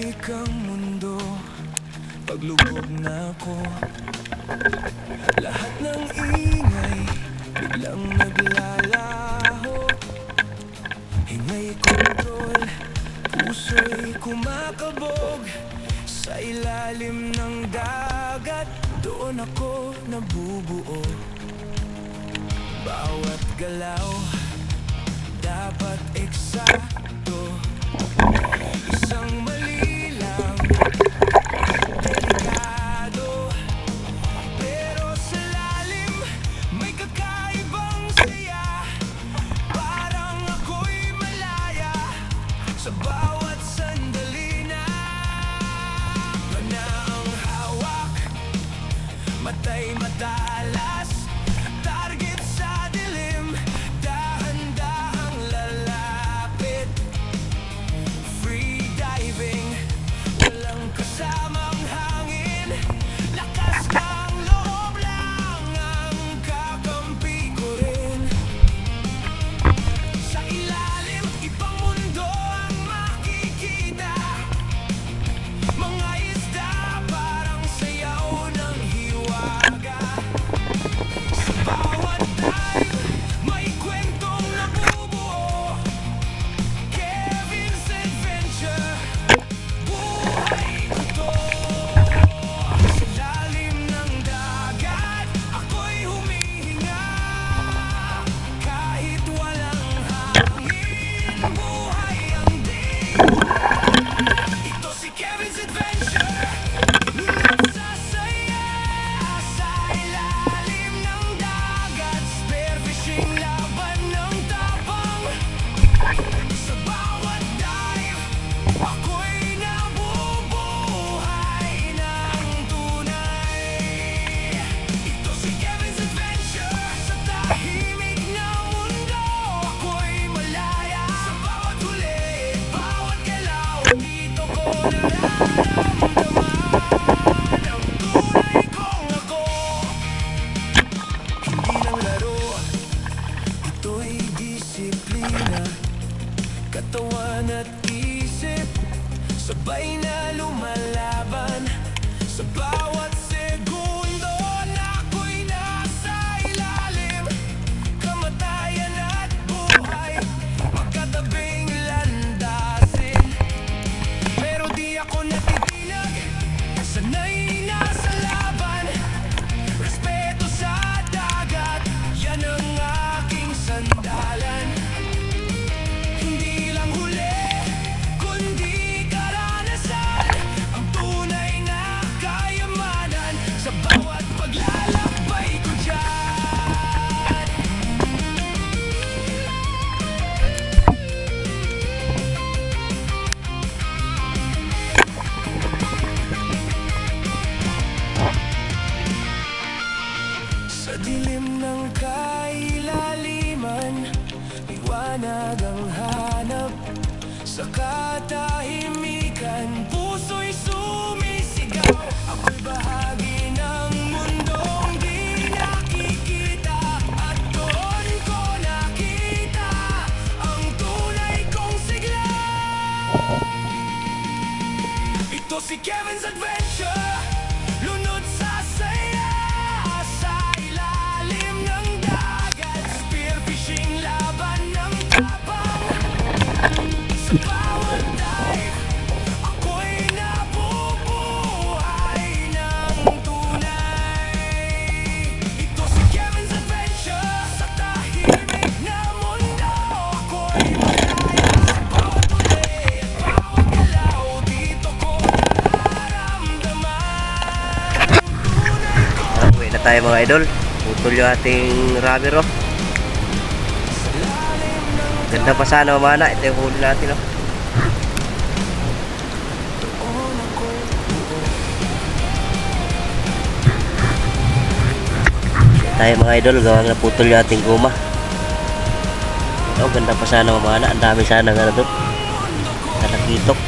tahimik ang mundo, paglubog na ako. Lahat ng ingay biglang naglalaho. Hingay kontrol, puso'y kumakabog. Sa ilalim ng dagat, doon ako nabubuo. Bawat galaw dapat eksakto. Isang mali lang, delikado. Pero sa lalim, may kakaibang saya. Parang ako'y malaya sa bawat sandali na. Na ang hawak, matay matalas. Target sa dilim, dahan-dahang lalapit. Free diving, walang kasamang hangin. Lakas ng loob lang ang kakampi ko rin. Sa ilalim, ibang mundo ang makikita. Mga isda parang sayaw ng hiwaga. Sa bawat dive, may kwentong nabubuo. Kevin's Adventure, buhay ko to. Sa lalim ng dagat, ako'y humihinga. Kahit walang hangin, buhay ang ito si Kevin's Adventure. Nagsasaya sa ilalim ng dagat. Spearfishing, laban ng tapang. Sa bawat dive, ako'y nabubuhay ng tunay. Ito si Kevin's Adventure. Sa tahimik na mundo, ako'y malaya. Sa bawat huli, bawat galaw, dito ko nararamdaman ang tunay kong ako. Hindi lang laro, ito'y disiplina. Katawan at isip, sabay na lumalaban. Sa bawat segundo na ako'y nasa ilalim. Kamatayan at buhay, magkatabing landasin. Pero di ako natitinag, sanay na sa laban. Respeto sa dagat, yan ang aking sandalan. Hindi lang huli, kundi karanasan. Ang tunay na kayamanan sa bawat paglalakbay ko dyan. Sa dilim ng kailaliman, liwanag ang hanap. Sa katahimikan, puso'y sumisigaw. Ako'y bahagi ng mundong di nakikita. At doon ko nakita ang tunay kong sigla. Ito si Kevin's Adventure. Lunod sa saya sa ilalim ng dagat. Spearfishing, laban ng tapang. Sa bawat dive, ako'y nabubuhay ng tunay. Ito si Kevin's Adventure. Sa tahimik na mundo, ako'y malaya. Sa bawat huli at bawat galaw, dito ko nararamdaman. Uwi na tayo mga idol. Putol yung ating ramiro. Ganda pa sana mamana. Ito yung huli natin, no? Tayo mga idol, gawang naputol yung ating guma. Ganda pa sana mamana. Ang dami sana nga na doon. Nalakitok.